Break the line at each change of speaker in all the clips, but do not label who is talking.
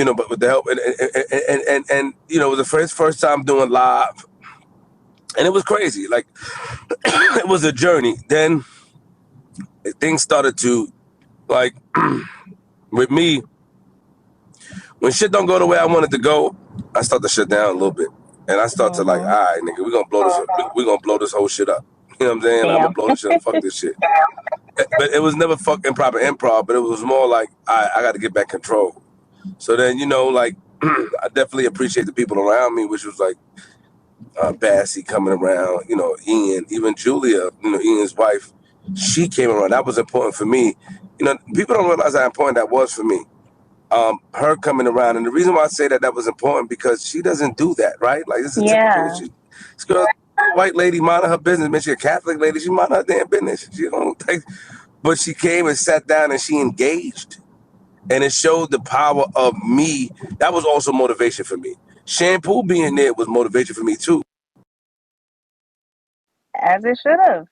but with the help and it was the first time doing live, and it was crazy. Like it was a journey. Then things started to like with me when shit don't go the way I want it to go. I start to shut down a little bit, and I start to like, all right, nigga, we're gonna blow this whole shit up. You know what I'm saying? I'm gonna blow this shit up. Fuck this shit. But it was never fucking proper improv, but it was more like I got to get back control. So then, like, I definitely appreciate the people around me, which was like Bassy coming around, Ian, even Julia, Ian's wife, she came around. That was important for me. People don't realize how important that was for me. Her coming around, and the reason why I say that was important because she doesn't do that, right? Like this is typical. This girl, white lady, minding her business. Man, she a Catholic lady. She minding her damn business. She don't take. But she came and sat down and she engaged. And it showed the power of me. That was also motivation for me. Shampoo being there was motivation for me too.
As it should have.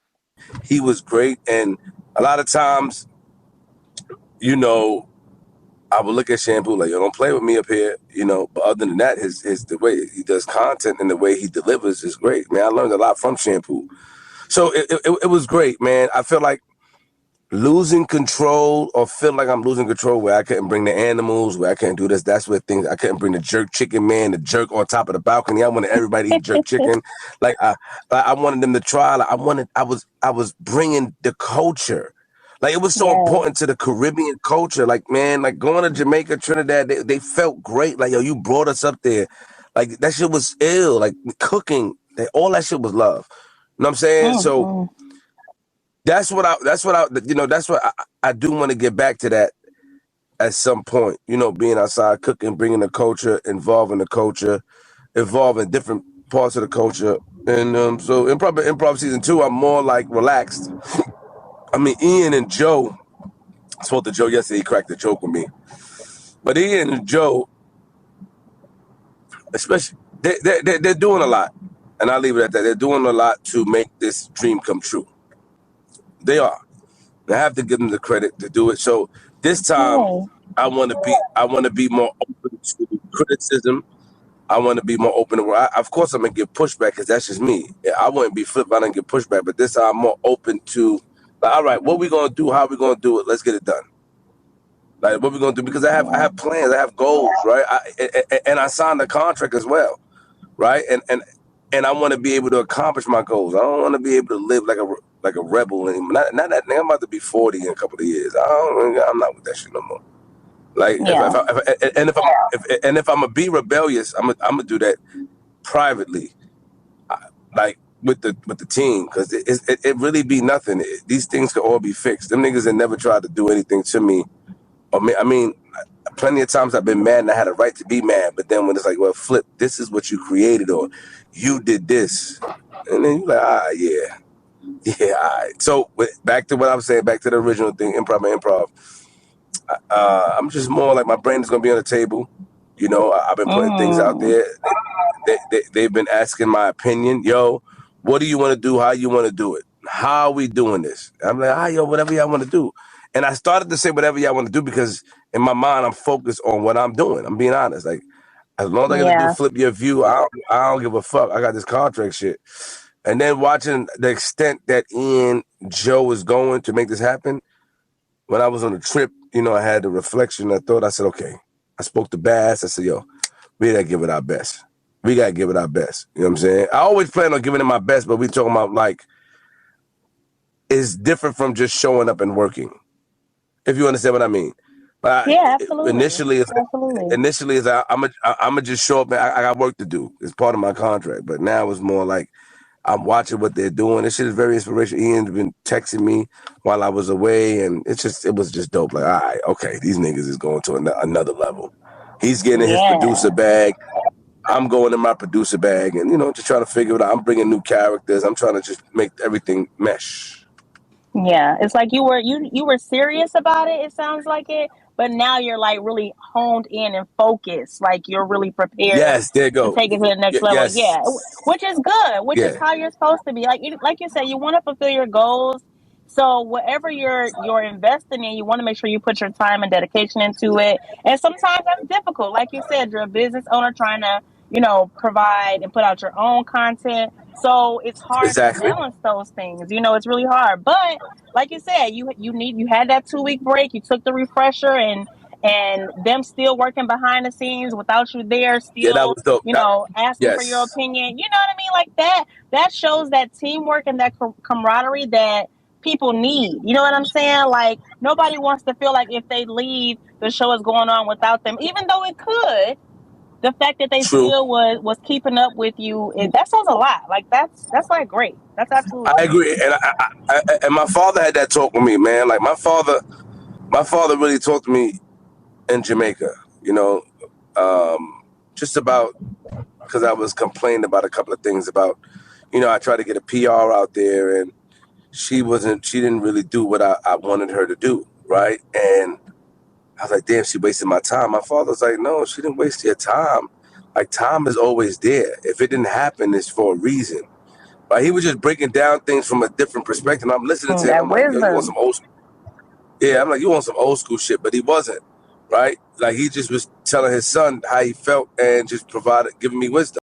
He was great. And a lot of times, I would look at Shampoo like, yo, don't play with me up here, But other than that, his the way he does content and the way he delivers is great, man. I learned a lot from Shampoo. So it was great, man. I feel like losing control or feel like I'm losing control where I couldn't bring the animals, where I couldn't do this. That's where I couldn't bring the jerk chicken man, the jerk on top of the balcony. I wanted everybody to eat jerk chicken. Like I wanted them to try. Like I was bringing the culture. Like it was so important to the Caribbean culture. Like, man, like going to Jamaica, Trinidad, they felt great. Like, yo, you brought us up there. Like that shit was ill. Like cooking, all that shit was love. You know what I'm saying? So that's what I do want to get back to that at some point, being outside, cooking, bringing the culture, involving the culture, involving different parts of the culture. And so Improper Improv season 2, I'm more like relaxed. I mean, Ian and Joe, I spoke to Joe yesterday, he cracked a joke with me. But Ian and Joe, especially, they're doing a lot. And I'll leave it at that. They're doing a lot to make this dream come true. They are. I have to give them the credit to do it. So this time, I want to be more open to criticism. I want to be more open to. Of course, I'm gonna get pushback because that's just me. I wouldn't be flipped if I didn't get pushback. But this time, I'm more open to. Like, all right, what we gonna do? How we gonna do it? Let's get it done. Like, what we gonna do? Because I have plans. I have goals, right? And I signed a contract as well, right? And I want to be able to accomplish my goals. I don't want to be able to live like a rebel anymore. Not that I'm about to be 40 in a couple of years. I'm not with that shit no more. Like, if I'm gonna be rebellious, I'm gonna do that privately, like with the team, because it really be nothing. These things could all be fixed. Them niggas that never tried to do anything to me, I mean, plenty of times I've been mad and I had a right to be mad. But then when it's like, well, Flip, this is what you created, or you did this, and then you're like, yeah, all right. So back to what I was saying, back to the original thing, improv. I'm just more like my brain is gonna be on the table. I've been putting things out there. They've been asking my opinion. Yo, what do you want to do? How you want to do it? How are we doing this? I'm like, yo, whatever y'all want to do. And I started to say whatever y'all want to do because in my mind I'm focused on what I'm doing. I'm being honest. Like, as long as I gotta do flip your view, I don't give a fuck. I got this contract shit. And then watching the extent that Ian Joe is going to make this happen. When I was on the trip, I had the reflection. I said, okay. I spoke to Bass. I said, yo, we gotta give it our best. We gotta give it our best. You know what I'm saying? I always plan on giving it my best, but we talking about like it's different from just showing up and working. If you understand what I mean. But
absolutely.
Initially, I'm gonna just show up and I got work to do. It's part of my contract. But now it's more like I'm watching what they're doing. This shit is very inspirational. Ian's been texting me while I was away, and it was just dope. Like, all right, okay, these niggas is going to another level. He's getting his producer bag. I'm going in my producer bag, and just trying to figure it out. I'm bringing new characters. I'm trying to just make everything mesh.
Yeah, it's like you were serious about it. It sounds like it, but now you're like really honed in and focused. Like you're really prepared.
Yes, there you go.
To take it to the next level.
Yes.
Yeah, which is good. Which is how you're supposed to be. Like you said, you want to fulfill your goals, So whatever you're investing in, you want to make sure you put your time and dedication into it. And sometimes that's difficult. Like you said, you're a business owner trying to, provide and put out your own content. So it's hard to
Exactly.
balance those things. It's really hard. But like you said, you had that 2 week break. You took the refresher, and them still working behind the scenes without you there,
Yeah, that
still,
was dope.
asking for your
Yes,
opinion. You know what I mean? Like that shows that teamwork and that camaraderie that people need. You know what I'm saying? Like nobody wants to feel like if they leave, the show is going on without them, even though it could. The fact that they
true.
still was keeping up with you, that says a lot. Like that's like great. That's absolutely
I
great.
agree, and and my father had that talk with me, man. Like my father really talked to me in Jamaica. You know, just about because I was complaining about a couple of things about, I tried to get a PR out there, and she didn't really do what I wanted her to do, right? And I was like, damn, she wasted my time. My father was like, no, she didn't waste your time. Like, time is always there. If it didn't happen, it's for a reason. But he was just breaking down things from a different perspective. I'm listening to him.
That
I'm like, yo, you want
wisdom.
some old school? Yeah, I'm like, you want some old school shit, but he wasn't, right? Like, he just was telling his son how he felt and just giving me wisdom.